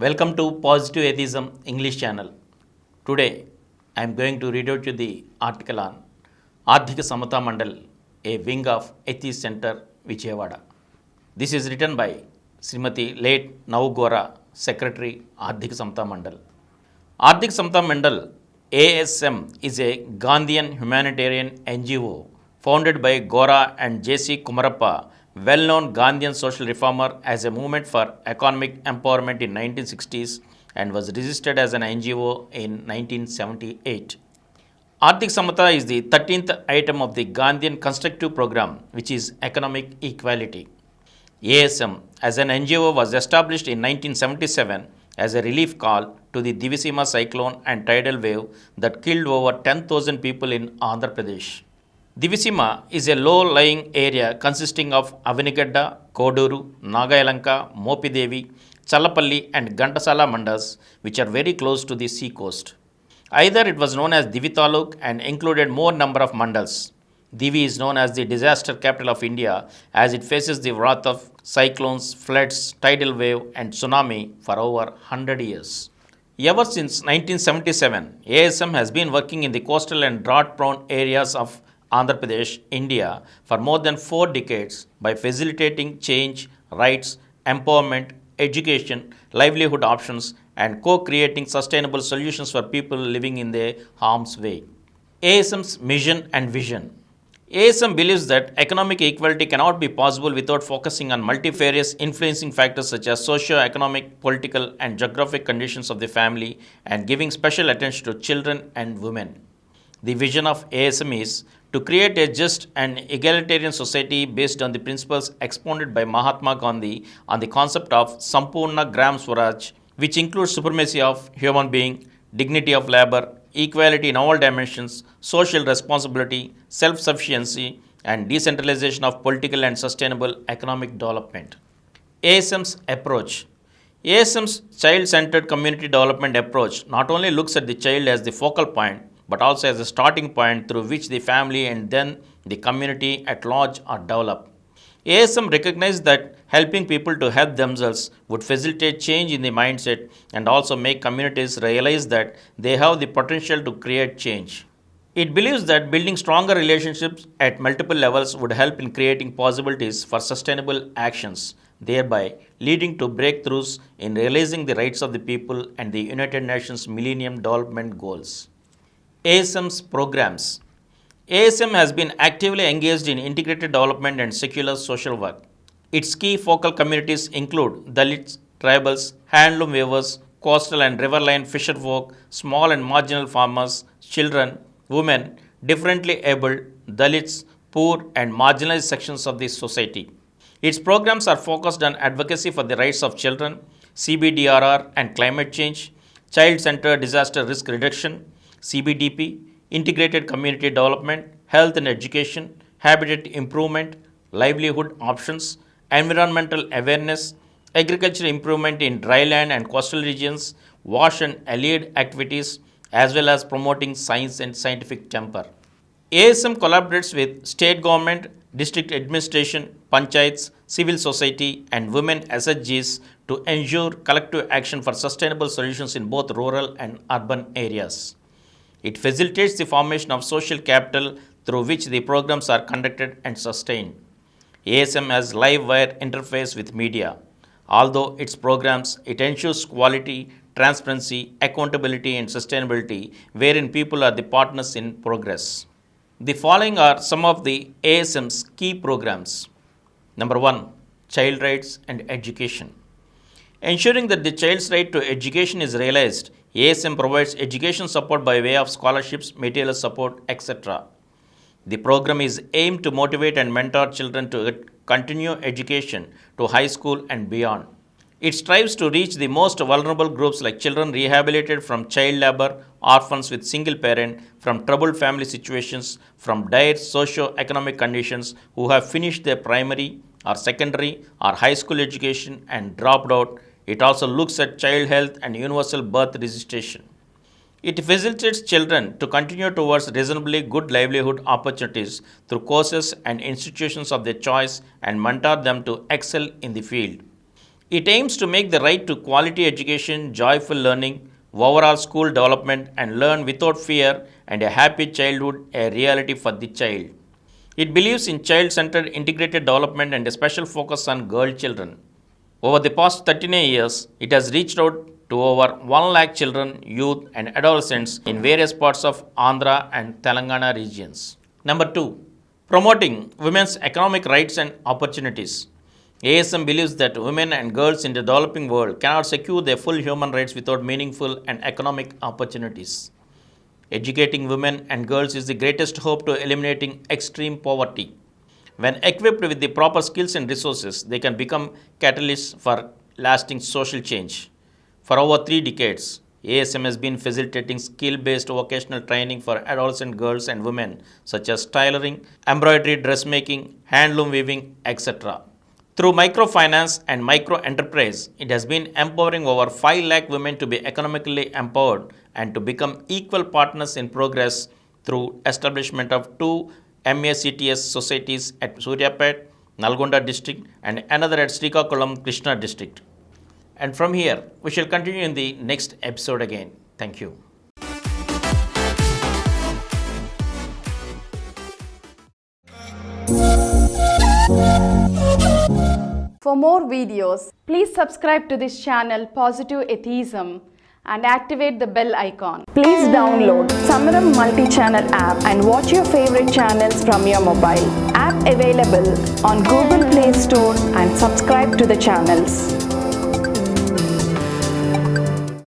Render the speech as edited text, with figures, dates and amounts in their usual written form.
Welcome to Positive Atheism English channel. Today, I am going to read out you the article on Ardhika Samata Mandal, a wing of Atheist Center, Vijayawada. This is written by Srimati late Navgora, Secretary, Ardhika Samata Mandal. Ardhika Samata Mandal, ASM, is a Gandhian humanitarian NGO founded by Gora and J.C. Kumarappa, well-known Gandhian social reformer, as a movement for economic empowerment in 1960s and was registered as an NGO in 1978. Ardhik Samata is the 13th item of the Gandhian constructive program, which is economic equality. ASM as an NGO was established in 1977 as a relief call to the Divisima cyclone and tidal wave that killed over 10,000 people in Andhra Pradesh. Divisima is a low-lying area consisting of Avanigadda, Koduru, Nagayalanka, Mopidevi, Challapalli and Gantasala mandas, which are very close to the sea coast. Either it was known as Divi Taluk and included more number of mandals. Divi is known as the disaster capital of India as it faces the wrath of cyclones, floods, tidal wave and tsunami for over 100 years. Ever since 1977, ASM has been working in the coastal and drought-prone areas of Andhra Pradesh, India, for more than 4 decades by facilitating change, rights, empowerment, education, livelihood options, and co-creating sustainable solutions for people living in their harm's way. ASM's mission and vision. ASM believes that economic equality cannot be possible without focusing on multifarious influencing factors such as socio-economic, political, and geographic conditions of the family and giving special attention to children and women. The vision of ASM is to create a just and egalitarian society based on the principles expounded by Mahatma Gandhi on the concept of Sampurna Gram Swaraj, which includes supremacy of human being, dignity of labor, equality in all dimensions, social responsibility, self-sufficiency, and decentralization of political and sustainable economic development. ASM's approach. ASM's child-centered community development approach not only looks at the child as the focal point, but also as a starting point through which the family and then the community at large are developed. ASM recognized that helping people to help themselves would facilitate change in the mindset and also make communities realize that they have the potential to create change. It believes that building stronger relationships at multiple levels would help in creating possibilities for sustainable actions, thereby leading to breakthroughs in realizing the rights of the people and the United Nations Millennium Development Goals. ASM's programs. ASM has been actively engaged in integrated development and secular social work. Its key focal communities include Dalits, tribals, handloom weavers, coastal and riverine fisherfolk, small and marginal farmers, children, women, differently abled, Dalits, poor and marginalized sections of the society. Its programs are focused on advocacy for the rights of children, CBDRR and climate change, child-centered disaster risk reduction, CBDP, integrated community development, health and education, habitat improvement, livelihood options, environmental awareness, agricultural improvement in dryland and coastal regions, wash and allied activities, as well as promoting science and scientific temper. ASM collaborates with state government, district administration, panchayats, civil society, and women SHGs to ensure collective action for sustainable solutions in both rural and urban areas. It facilitates the formation of social capital through which the programs are conducted and sustained. ASM has live wire interface with media. Although its programs, it ensures quality, transparency, accountability and sustainability wherein people are the partners in progress. The following are some of the ASM's key programs. Number 1. Child rights and education. Ensuring that the child's right to education is realized, ASM provides education support by way of scholarships, material support, etc. The program is aimed to motivate and mentor children to continue education to high school and beyond. It strives to reach the most vulnerable groups like children rehabilitated from child labor, orphans with single parent, from troubled family situations, from dire socio-economic conditions who have finished their primary or secondary or high school education and dropped out. It also looks at child health and universal birth registration. It facilitates children to continue towards reasonably good livelihood opportunities through courses and institutions of their choice and mentor them to excel in the field. It aims to make the right to quality education, joyful learning, overall school development, and learn without fear and a happy childhood a reality for the child. It believes in child-centered integrated development and a special focus on girl children. Over the past 39 years, it has reached out to over 1 lakh children, youth, and adolescents in various parts of Andhra and Telangana regions. Number 2. Promoting women's economic rights and opportunities. ASM believes that women and girls in the developing world cannot secure their full human rights without meaningful and economic opportunities. Educating women and girls is the greatest hope to eliminating extreme poverty. When equipped with the proper skills and resources, they can become catalysts for lasting social change. For over 3 decades, ASM has been facilitating skill-based vocational training for adolescent girls and women such as tailoring, embroidery, dressmaking, handloom weaving, etc. Through microfinance and micro-enterprise, it has been empowering over 5 lakh women to be economically empowered and to become equal partners in progress through establishment of 2 MACTS societies at Suryapet, Nalgonda district and another at Srikakulam, Krishna district. And from here, we shall continue in the next episode again. Thank you. For more videos, please subscribe to this channel Positive Atheism and activate the bell icon. Please download Samaram multi-channel app and watch your favorite channels from your mobile. App available on Google Play Store and subscribe to the channels.